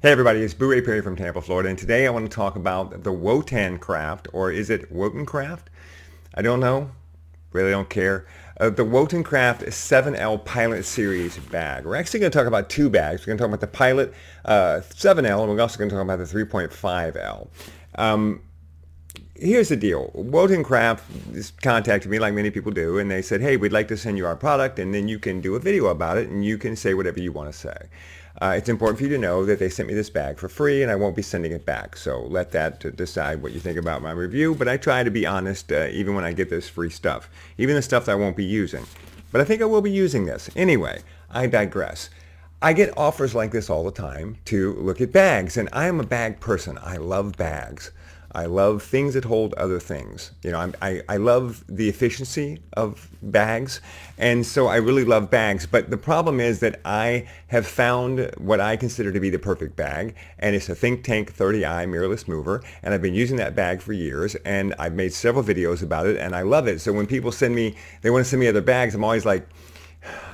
Hey everybody, it's Boo Ray Perry from Tampa, Florida, and today I want to talk about the Wotancraft, or is it Wotancraft? I don't know, really don't care. The Wotancraft 7L Pilot Series bag. We're actually going to talk about two bags. We're going to talk about the Pilot 7L, and we're also going to talk about the 3.5L. Here's the deal. Wotancraft contacted me like many people do, and they said, hey, we'd like to send you our product, and then you can do a video about it, and you can say whatever you want to say. It's important for you to know that they sent me this bag for free, and I won't be sending it back. So let that decide what you think about my review, but I try to be honest even when I get this free stuff, even the stuff that I won't be using. But I think I will be using this. Anyway, I digress. I get offers like this all the time to look at bags, and I am a bag person. I love bags. I love things that hold other things. You know, I love the efficiency of bags, and so I really love bags. But the problem is that I have found what I consider to be the perfect bag, and it's a Think Tank 30i mirrorless mover, and I've been using that bag for years, and I've made several videos about it, and I love it. So when people they want to send me other bags, I'm always like,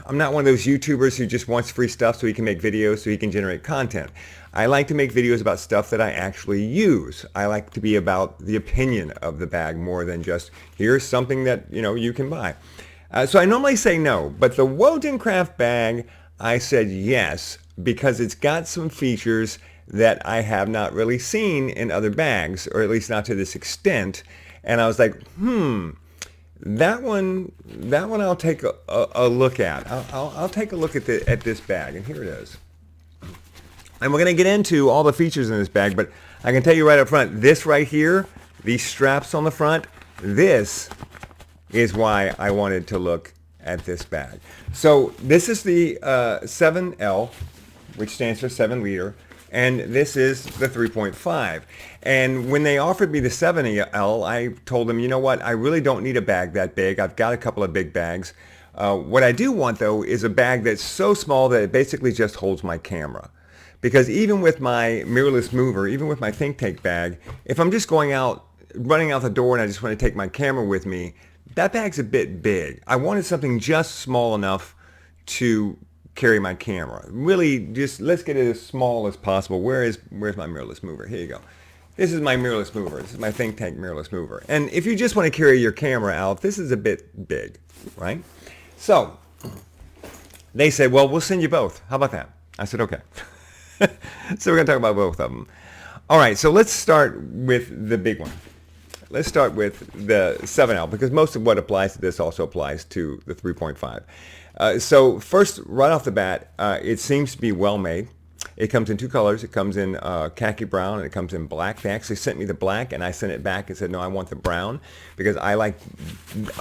I'm not one of those YouTubers who just wants free stuff so he can make videos so he can generate content. I like to make videos about stuff that I actually use. I like to be about the opinion of the bag more than just here's something that you can buy. So I normally say no, but the Wotancraft bag, I said yes because it's got some features that I have not really seen in other bags, or at least not to this extent. And I was like, that one I'll take a look at. I'll take a look at this bag, and here it is. And we're going to get into all the features in this bag, but I can tell you right up front, this right here, these straps on the front, this is why I wanted to look at this bag. So this is the 7L, which stands for 7 liter, and this is the 3.5. And when they offered me the 7L, I told them, you know what, I really don't need a bag that big. I've got a couple of big bags. What I do want, though, is a bag that's so small that it basically just holds my camera. Because even with my mirrorless mover, even with my Think Tank bag, if I'm just running out the door and I just want to take my camera with me, that bag's a bit big. I wanted something just small enough to carry my camera. Really, just let's get it as small as possible. Where's my mirrorless mover? Here you go. This is my mirrorless mover. This is my Think Tank mirrorless mover. And if you just want to carry your camera out, this is a bit big, right? So they said, well, we'll send you both. How about that? I said, okay. So we're going to talk about both of them. All right, so let's start with the big one. Let's start with the 7L, because most of what applies to this also applies to the 3.5. So first, right off the bat, it seems to be well made. It comes in two colors. It comes in khaki brown, and it comes in black. They actually sent me the black, and I sent it back and said, no, I want the brown, because I like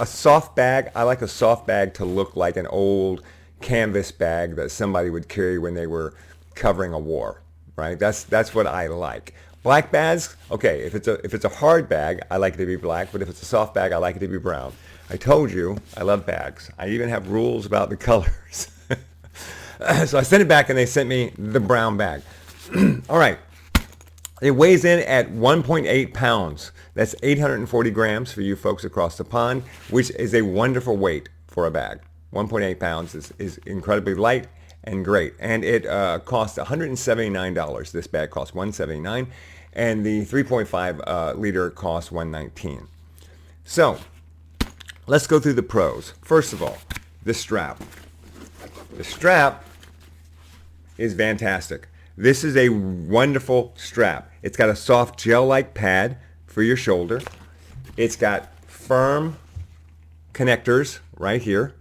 a soft bag. I like a soft bag to look like an old canvas bag that somebody would carry when they were covering a war, right? That's what I like. Black bags, okay, if it's a hard bag, I like it to be black, but if it's a soft bag, I like it to be brown. I told you, I love bags. I even have rules about the colors. So I sent it back and they sent me the brown bag. All right. It weighs in at 1.8 pounds. That's 840 grams for you folks across the pond, which is a wonderful weight for a bag. 1.8 pounds is incredibly light and great. And it costs $179. This bag costs $179, and the 3.5 liter costs $119. So let's go through the pros. First of all, the strap. The strap is fantastic. This is a wonderful strap. It's got a soft gel-like pad for your shoulder. It's got firm connectors right here,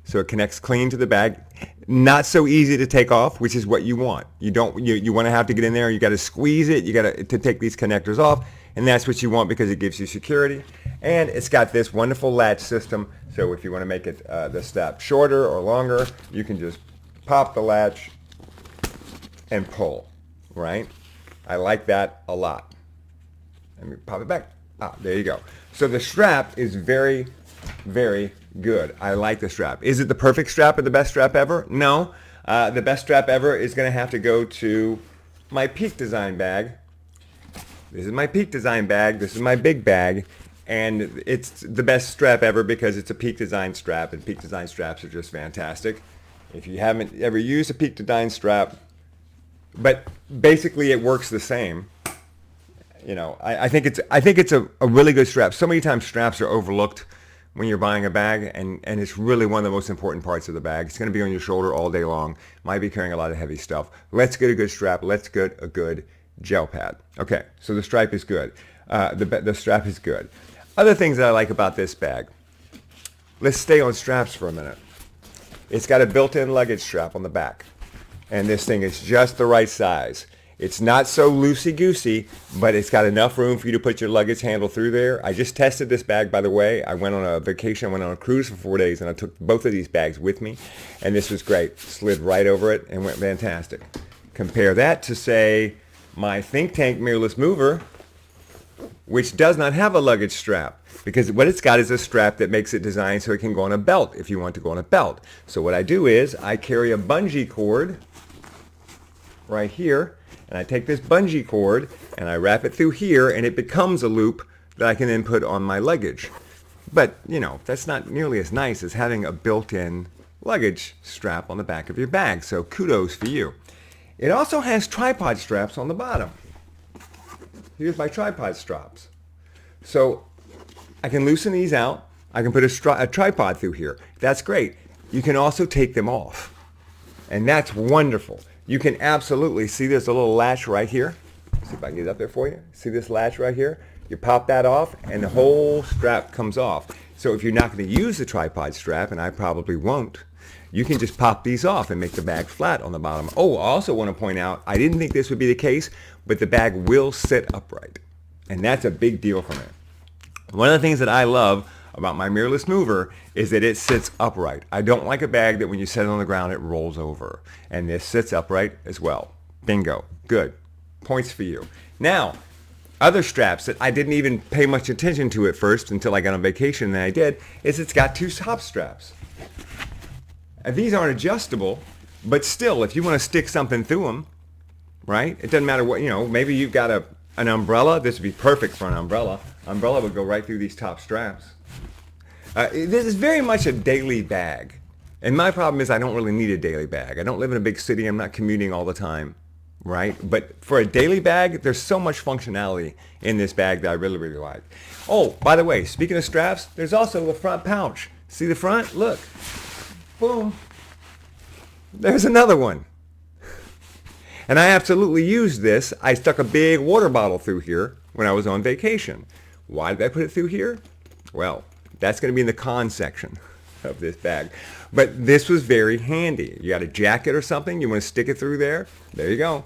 so it connects clean to the bag. Not so easy to take off, which is what you want. You want to have to get in there. You got to squeeze it. You got to take these connectors off, and that's what you want because it gives you security. And it's got this wonderful latch system. So if you want to make it the strap shorter or longer, you can just pop the latch and pull. Right? I like that a lot. Let me pop it back. There you go. So the strap is very, very good. I like the strap. Is it the perfect strap or the best strap ever? No. The best strap ever is going to have to go to my Peak Design bag. This is my Peak Design bag. This is my big bag. And it's the best strap ever because it's a Peak Design strap, and Peak Design straps are just fantastic. If you haven't ever used a Peak Design strap, but basically it works the same. You know, I think it's a really good strap. So many times straps are overlooked when you're buying a bag, and it's really one of the most important parts of the bag. It's going to be on your shoulder all day long. Might be carrying a lot of heavy stuff. Let's get a good strap. Let's get a good gel pad. Okay, so the stripe is good. The strap is good. Other things that I like about this bag. Let's stay on straps for a minute. It's got a built-in luggage strap on the back, and this thing is just the right size. It's not so loosey-goosey, but it's got enough room for you to put your luggage handle through there. I just tested this bag, by the way. I went on a vacation, I went on a cruise for 4 days, and I took both of these bags with me, and this was great. Slid right over it and went fantastic. Compare that to, say, my Think Tank mirrorless mover, which does not have a luggage strap, because what it's got is a strap that makes it designed so it can go on a belt if you want to go on a belt. So what I do is I carry a bungee cord right here, and I take this bungee cord and I wrap it through here, and it becomes a loop that I can then put on my luggage. But, you know, that's not nearly as nice as having a built-in luggage strap on the back of your bag, so kudos for you. It also has tripod straps on the bottom. Here's my tripod straps. So I can loosen these out. I can put a tripod through here. That's great. You can also take them off, and that's wonderful. You can absolutely see there's a little latch right here. See if I can get it up there for you. See this latch right here? You pop that off and the whole strap comes off. So if you're not going to use the tripod strap, and I probably won't, you can just pop these off and make the bag flat on the bottom. Oh, I also want to point out, I didn't think this would be the case, but the bag will sit upright. And that's a big deal for me. One of the things that I love about my mirrorless mover is that it sits upright. I don't like a bag that when you set it on the ground, it rolls over. And this sits upright as well. Bingo. Good. Points for you. Now, other straps that I didn't even pay much attention to at first until I got on vacation, and then I did, is it's got 2 top straps. And these aren't adjustable, but still, if you want to stick something through them, right? It doesn't matter what, you know, maybe you've got an umbrella. This would be perfect for an umbrella. Umbrella would go right through these top straps. This is very much a daily bag. And my problem is I don't really need a daily bag. I don't live in a big city. I'm not commuting all the time, right? But for a daily bag, there's so much functionality in this bag that I really, really like. Oh, by the way, speaking of straps, there's also the front pouch. See the front? Look. Boom. There's another one. And I absolutely used this. I stuck a big water bottle through here when I was on vacation. Why did I put it through here? Well, that's going to be in the con section of this bag. But this was very handy. You got a jacket or something, you want to stick it through there? There you go.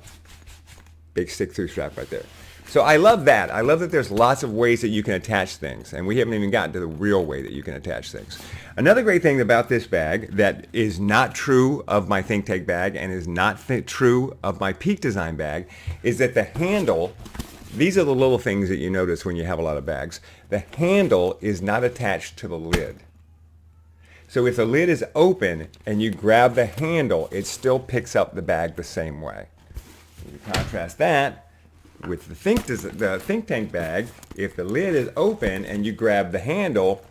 Big stick-through strap right there. So I love that. I love that there's lots of ways that you can attach things, and we haven't even gotten to the real way that you can attach things. Another great thing about this bag that is not true of my Think Tank bag and is not true of my Peak Design bag is that the handle, these are the little things that you notice when you have a lot of bags. The handle is not attached to the lid. So if the lid is open and you grab the handle, it still picks up the bag the same way. You contrast that with the Think Tank bag. If the lid is open and you grab the handle,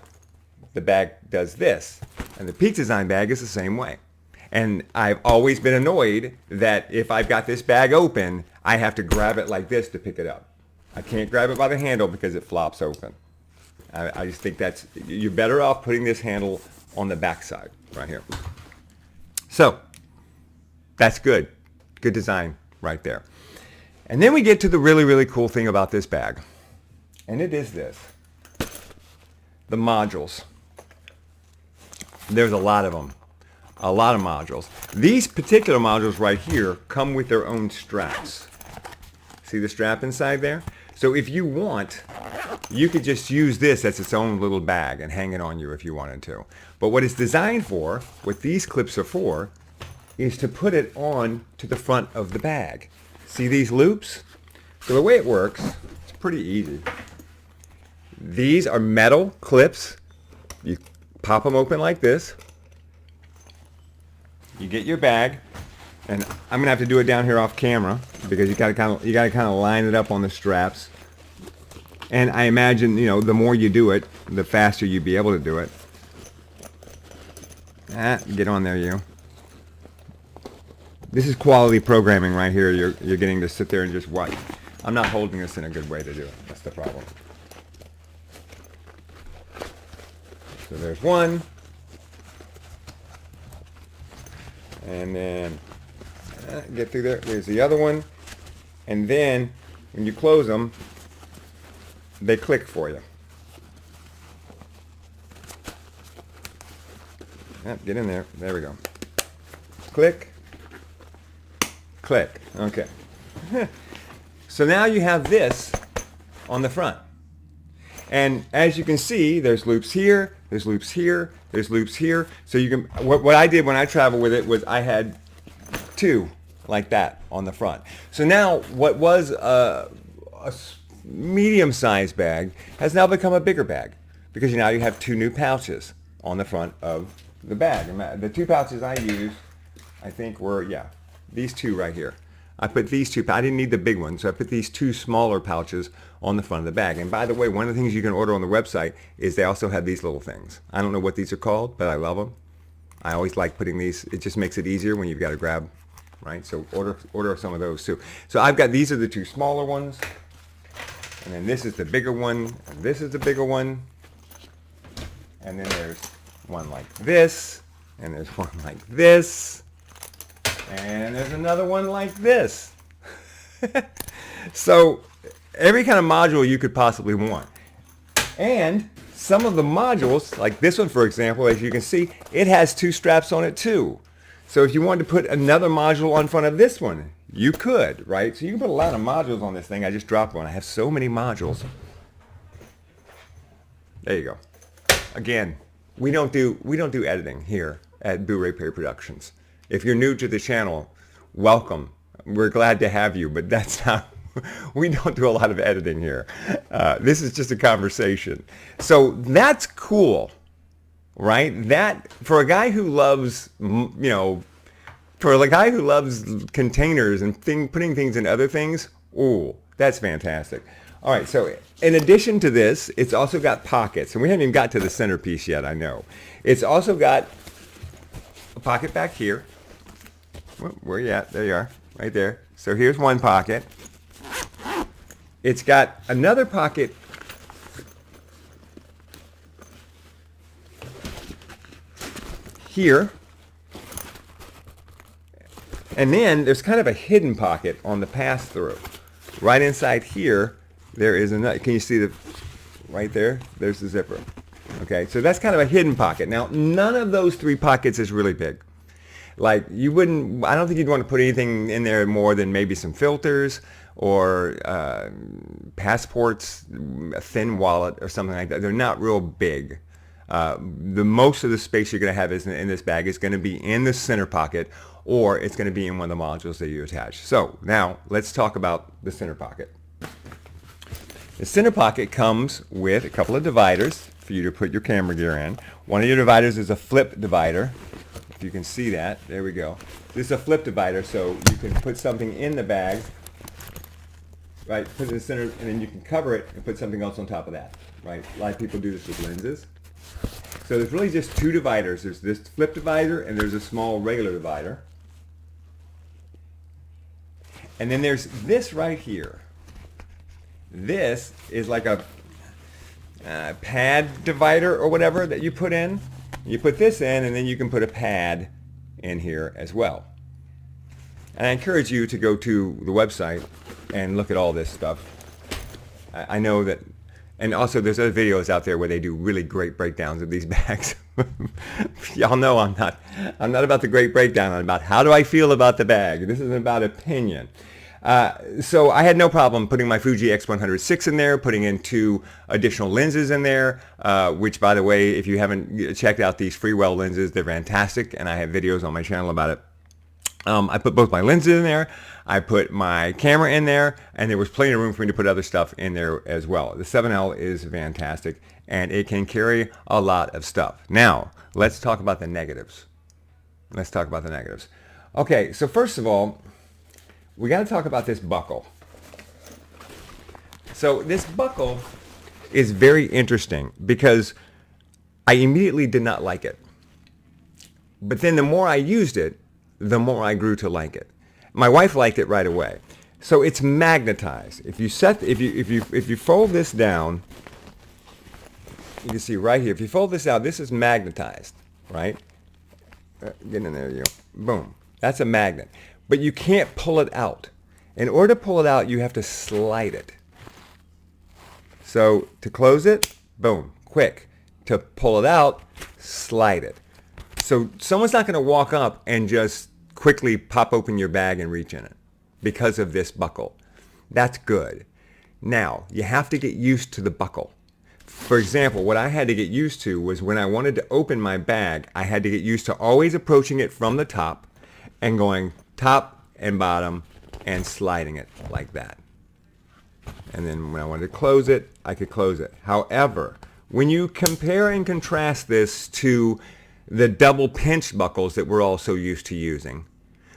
the bag does this. And the Peak Design bag is the same way. And I've always been annoyed that if I've got this bag open, I have to grab it like this to pick it up. I can't grab it by the handle because it flops open. I just think you're better off putting this handle on the back side right here. So that's good. Good design right there. And then we get to the really, really cool thing about this bag. And it is this. The modules. There's a lot of them. A lot of modules. These particular modules right here come with their own straps. See the strap inside there? So if you want, you could just use this as its own little bag and hang it on you if you wanted to. But what it's designed for, what these clips are for, is to put it on to the front of the bag. See these loops? So the way it works, it's pretty easy. These are metal clips. You pop them open like this. You get your bag, and I'm gonna have to do it down here off camera because you gotta kind of line it up on the straps. And I imagine, you know, the more you do it, the faster you'll be able to do it. Get on there, you. This is quality programming right here. You're getting to sit there and just watch. I'm not holding this in a good way to do it. That's the problem. So there's one. And then get through there. There's the other one. And then when you close them, they click for you. Get in there. There we go. Click. Click. Okay. So now you have this on the front. And as you can see, there's loops here, there's loops here, there's loops here. So you can, what I did when I traveled with it was I had two like that on the front. So now what was a medium-sized bag has now become a bigger bag because now you have two new pouches on the front of the bag. And the two pouches I used, I think were, yeah, these two right here. I put these two, I didn't need the big one, so I put these two smaller pouches on the front of the bag. And by the way, one of the things you can order on the website is they also have these little things. I don't know what these are called, but I love them. I always like putting these, it just makes it easier when you've got to grab, right? So order some of those too. So I've got, these are the two smaller ones, and then this is the bigger one, and this is the bigger one, and then there's one like this, and there's one like this, and there's another one like this. So every kind of module you could possibly want. And some of the modules, like this one for example, as you can see, it has two straps on it too. So if you wanted to put another module on front of this one, you could, right? So you can put a lot of modules on this thing. I just dropped one. I have so many modules. There you go. Again, we don't do editing here at Boo-Ray Perry Productions. If you're new to the channel, welcome. We're glad to have you, but that's not, we don't do a lot of editing here. This is just a conversation. So that's cool, right? That, for a guy who loves, you know, for a guy who loves containers and putting things in other things, ooh, that's fantastic. All right, so in addition to this, it's also got pockets. And we haven't even got to the centerpiece yet, I know. It's also got a pocket back here. Where you at? There you are, right there. So here's one pocket. It's got another pocket here. And then there's kind of a hidden pocket on the pass-through. Right inside here, there is another, can you see the, right there? There's the zipper. Okay, so that's kind of a hidden pocket. Now, none of those three pockets is really big. Like, you wouldn't, I don't think you'd want to put anything in there more than maybe some filters or passports, a thin wallet or something like that. They're not real big. The most of the space you're going to have in this bag is going to be in the center pocket, or it's going to be in one of the modules that you attach. So now let's talk about the center pocket. The center pocket comes with a couple of dividers for you to put your camera gear in. One of your dividers is a flip divider. If you can see that, there we go. This is a flip divider, so you can put something in the bag, right, put it in the center, and then you can cover it and put something else on top of that, right? A lot of people do this with lenses. So there's really just two dividers. There's this flip divider, and there's a small regular divider. And then there's this right here. This is like a pad divider or whatever that you put in. You put this in, and then you can put a pad in here as well. And I encourage you to go to the website and look at all this stuff. I know that, and also there's other videos out there where they do really great breakdowns of these bags. Y'all know I'm not about the great breakdown. I'm about how do I feel about the bag. This isn't about opinion. So I had no problem putting my Fuji X100VI in there, putting in two additional lenses in there, which, by the way, if you haven't checked out these Freewell lenses, they're fantastic, and I have videos on my channel about it. I put both my lenses in there, I put my camera in there, and there was plenty of room for me to put other stuff in there as well. The 7L is fantastic, and it can carry a lot of stuff. Now, let's talk about the negatives. Let's talk about the negatives. Okay, so first of all, we got to talk about this buckle. So this buckle is very interesting because I immediately did not like it. But then the more I used it, the more I grew to like it. My wife liked it right away. So it's magnetized. If you fold this down, you can see right here. If you fold this out, this is magnetized, right? Get in there, you. Boom. That's a magnet. But you can't pull it out. In order to pull it out, you have to slide it. So to close it, boom, quick. To pull it out, slide it. So someone's not going to walk up and just quickly pop open your bag and reach in it because of this buckle. That's good. Now, you have to get used to the buckle. For example, what I had to get used to was when I wanted to open my bag, I had to get used to always approaching it from the top and going top and bottom and sliding it like that. And then when I wanted to close it, I could close it. However, when you compare and contrast this to the double pinch buckles that we're all so used to using,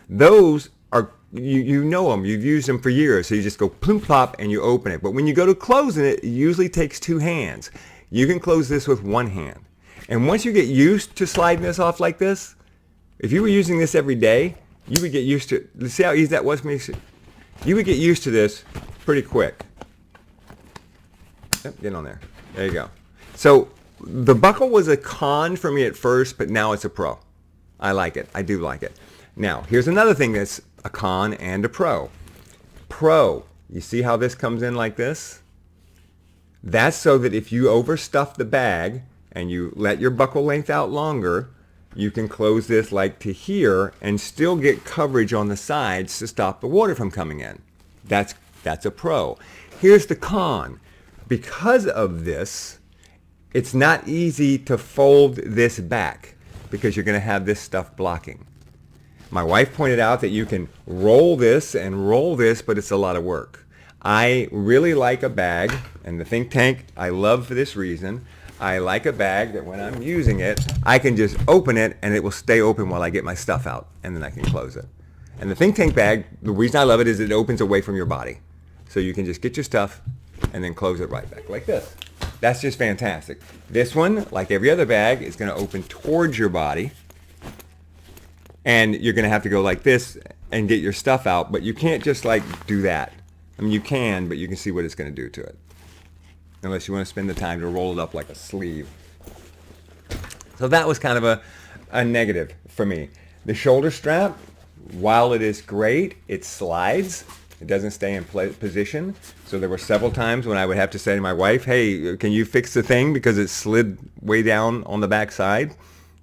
those are, you know them, you've used them for years, so you just go plump plop and you open it. But when you go to closing it, it usually takes two hands. You can close this with one hand. And once you get used to sliding this off like this, if you were using this every day, you would get used to it. See how easy that was for me? You would get used to this pretty quick. Yep, get on there. There you go. So the buckle was a con for me at first, but now it's a pro. I like it. I do like it. Now, here's another thing that's a con and a pro. Pro, you see how this comes in like this? That's so that if you overstuff the bag and you let your buckle length out longer, you can close this like to here and still get coverage on the sides to stop the water from coming in. That's a pro. Here's the con. Because of this, it's not easy to fold this back because you're going to have this stuff blocking. My wife pointed out that you can roll this and roll this, but it's a lot of work. I really like a bag, and the Think Tank I love for this reason. I like a bag that when I'm using it, I can just open it and it will stay open while I get my stuff out, and then I can close it. And the Think Tank bag, the reason I love it is it opens away from your body. So you can just get your stuff and then close it right back like this. That's just fantastic. This one, like every other bag, is going to open towards your body. And you're going to have to go like this and get your stuff out, but you can't just like do that. I mean, you can, but you can see what it's going to do to it. Unless you want to spend the time to roll it up like a sleeve. So that was kind of a negative for me. The shoulder strap, while it is great, it slides. It doesn't stay in position. So there were several times when I would have to say to my wife, hey, can you fix the thing because it slid way down on the back side?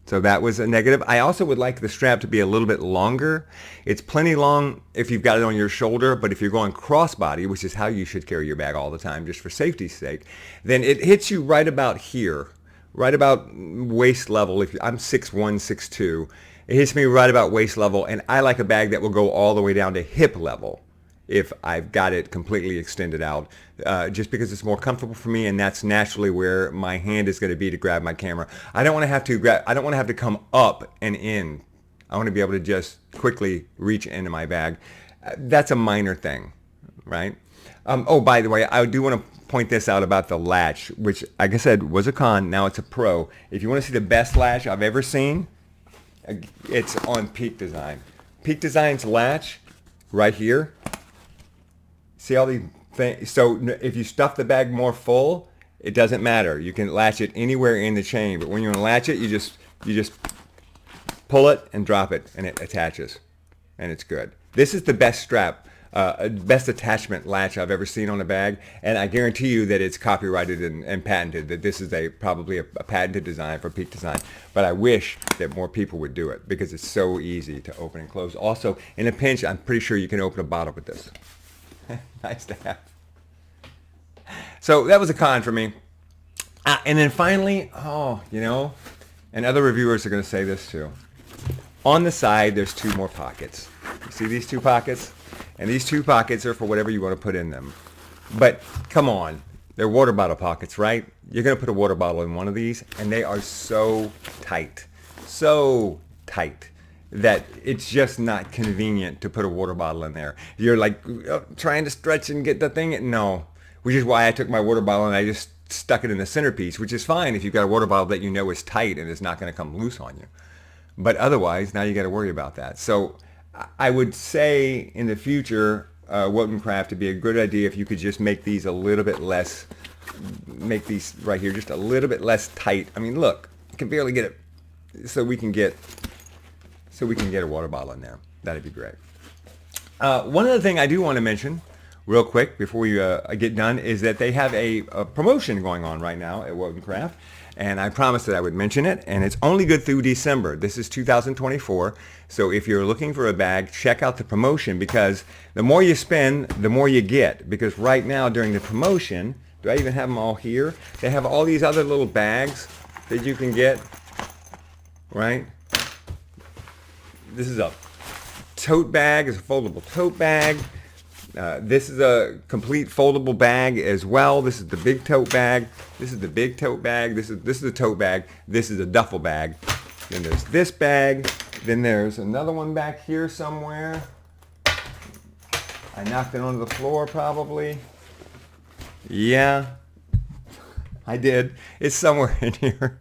So that was a negative. I also would like the strap to be a little bit longer. It's plenty long if you've got it on your shoulder, but if you're going crossbody, which is how you should carry your bag all the time, just for safety's sake, then it hits you right about here, right about waist level. I'm 6'1", 6'2", it hits me right about waist level, and I like a bag that will go all the way down to hip level if I've got it completely extended out, just because it's more comfortable for me, and that's naturally where my hand is going to be to grab my camera. I don't want to have to grab. I don't want to have to come up and in. I want to be able to just quickly reach into my bag. That's a minor thing, right? Oh, by the way, I do want to point this out about the latch, which, like I said, was a con. Now it's a pro. If you want to see the best latch I've ever seen, it's on Peak Design. Peak Design's latch right here. See all these things? So if you stuff the bag more full, it doesn't matter. You can latch it anywhere in the chain. But when you want to latch it, you just pull it and drop it, and it attaches, and it's good. This is the best strap, best attachment latch I've ever seen on a bag, and I guarantee you that it's copyrighted and patented. That this is probably a patented design for Peak Design. But I wish that more people would do it because it's so easy to open and close. Also, in a pinch, I'm pretty sure you can open a bottle with this. Nice to have. So that was a con for me. And then finally, and other reviewers are going to say this too. On the side, there's two more pockets. You see these two pockets? And these two pockets are for whatever you want to put in them. But come on, they're water bottle pockets, right? You're going to put a water bottle in one of these, and they are so tight that it's just not convenient to put a water bottle in there. You're like trying to stretch and get the thing. No, which is why I took my water bottle and I just stuck it in the centerpiece, which is fine if you've got a water bottle that you know is tight and is not going to come loose on you. But otherwise, now you got to worry about that. So I would say in the future, Wotancraft, it'd be a good idea if you could just make these a little bit less, make these right here just a little bit less tight. I mean, look, I can barely get it, so we can get a water bottle in there. That'd be great. One other thing I do want to mention real quick before we get done is that they have a promotion going on right now at Wotancraft, and I promised that I would mention it, and it's only good through December. This is 2024, so if you're looking for a bag, check out the promotion, because the more you spend, the more you get. Because right now during the promotion, do I even have them all here? They have all these other little bags that you can get, right? This is a tote bag, it's a foldable tote bag. This is a complete foldable bag as well. This is the big tote bag. This is the big tote bag. This is a tote bag. This is a duffel bag. Then there's this bag. Then there's another one back here somewhere. I knocked it onto the floor probably. Yeah, I did. It's somewhere in here.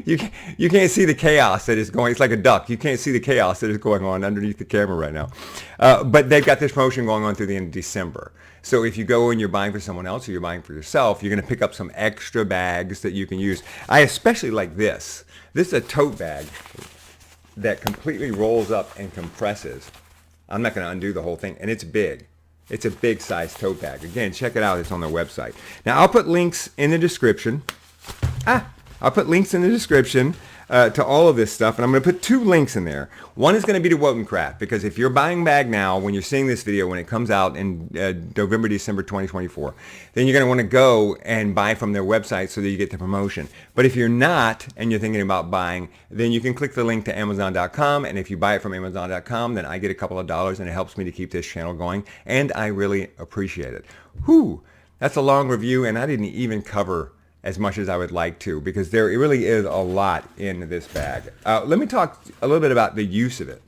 You can't see the chaos that is going. It's like a duck. You can't see the chaos that is going on underneath the camera right now. But they've got this promotion going on through the end of December. So if you go and you're buying for someone else or you're buying for yourself, you're going to pick up some extra bags that you can use. I especially like this. This is a tote bag that completely rolls up and compresses. I'm not going to undo the whole thing. And it's big. It's a big size tote bag. Again, check it out. It's on their website. Now, I'll put links in the description. I'll put links in the description to all of this stuff, and I'm going to put 2 links in there. One is going to be to Wotancraft, because if you're buying a bag now, when you're seeing this video, when it comes out in November, December 2024, then you're going to want to go and buy from their website so that you get the promotion. But if you're not, and you're thinking about buying, then you can click the link to Amazon.com, and if you buy it from Amazon.com, then I get a couple of dollars, and it helps me to keep this channel going, and I really appreciate it. Whew, that's a long review, and I didn't even cover as much as I would like to, because there really is a lot in this bag. Let me talk a little bit about the use of it.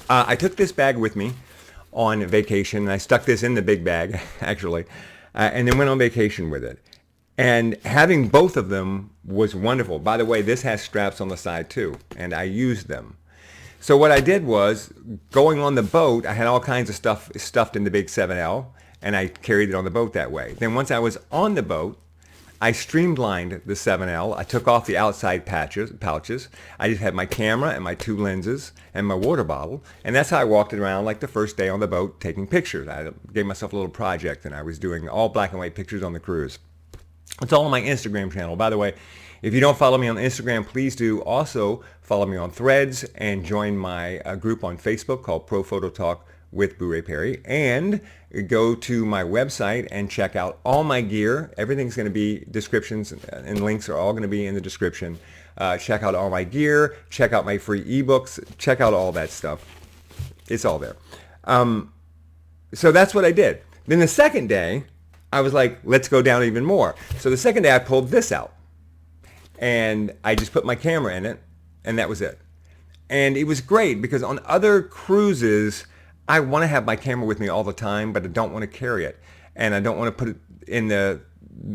I took this bag with me on vacation, and I stuck this in the big bag, actually, and then went on vacation with it. And having both of them was wonderful. By the way, this has straps on the side too, and I used them. So what I did was, going on the boat, I had all kinds of stuff stuffed in the big 7L, and I carried it on the boat that way. Then once I was on the boat, I streamlined the 7L. I took off the outside pouches. I just had my camera and my 2 lenses and my water bottle. And that's how I walked it around like the first day on the boat taking pictures. I gave myself a little project, and I was doing all black and white pictures on the cruise. It's all on my Instagram channel. By the way, if you don't follow me on Instagram, please do. Also, follow me on Threads and join my group on Facebook called Pro Photo Talk with Boo-Ray Perry, and go to my website and check out all my gear. Everything's going to be, descriptions and links are all going to be in the description. Check out all my gear, check out my free ebooks, check out all that stuff. It's all there. So that's what I did. Then the second day, I was like, let's go down even more. So the second day I pulled this out, and I just put my camera in it, and that was it. And it was great, because on other cruises, I want to have my camera with me all the time, but I don't want to carry it. And I don't want to put it in the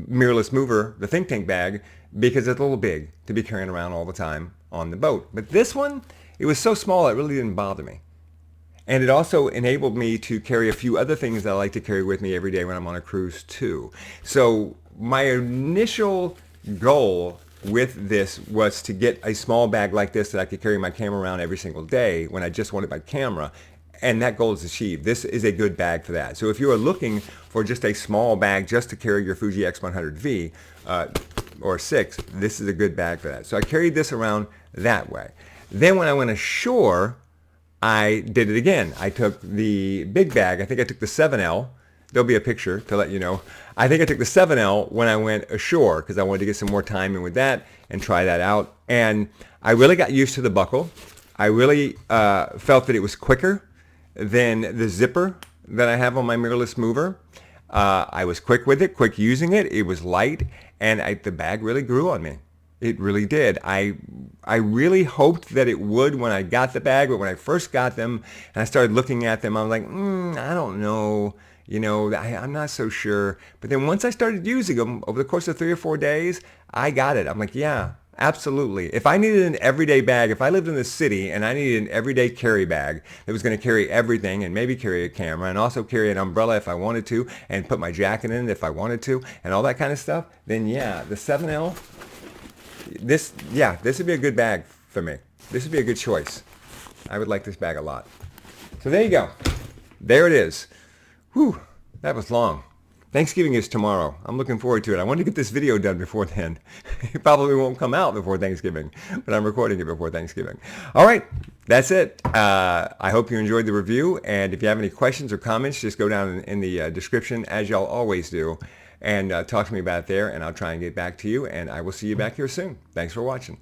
mirrorless mover, the think tank bag, because it's a little big to be carrying around all the time on the boat. But this one, it was so small, it really didn't bother me. And it also enabled me to carry a few other things that I like to carry with me every day when I'm on a cruise too. So my initial goal with this was to get a small bag like this that I could carry my camera around every single day when I just wanted my camera. And that goal is achieved. This is a good bag for that. So if you are looking for just a small bag just to carry your Fuji X100V or 6, this is a good bag for that. So I carried this around that way. Then when I went ashore, I did it again. I took the big bag. I think I took the 7L. There'll be a picture to let you know. I think I took the 7L when I went ashore, because I wanted to get some more time in with that and try that out. And I really got used to the buckle. I really felt that it was quicker than the zipper that I have on my mirrorless mover. I was quick with it, quick using it. It was light, and the bag really grew on me. It really did. I really hoped that it would when I got the bag, but when I first got them and I started looking at them, I was like, I don't know. You know, I'm not so sure. But then once I started using them over the course of 3 or 4 days, I got it. I'm like, yeah, Absolutely. If I needed an everyday bag, if I lived in the city and I needed an everyday carry bag that was going to carry everything and maybe carry a camera and also carry an umbrella if I wanted to and put my jacket in it if I wanted to and all that kind of stuff, then yeah, the 7L, this would be a good bag for me. This would be a good choice. I would like this bag a lot. So there you go. There it is. Whew, that was long. Thanksgiving is tomorrow. I'm looking forward to it. I want to get this video done before then. It probably won't come out before Thanksgiving, but I'm recording it before Thanksgiving. All right, that's it. I hope you enjoyed the review, and if you have any questions or comments, just go down in the description, as y'all always do, and talk to me about it there, and I'll try and get back to you, and I will see you back here soon. Thanks for watching.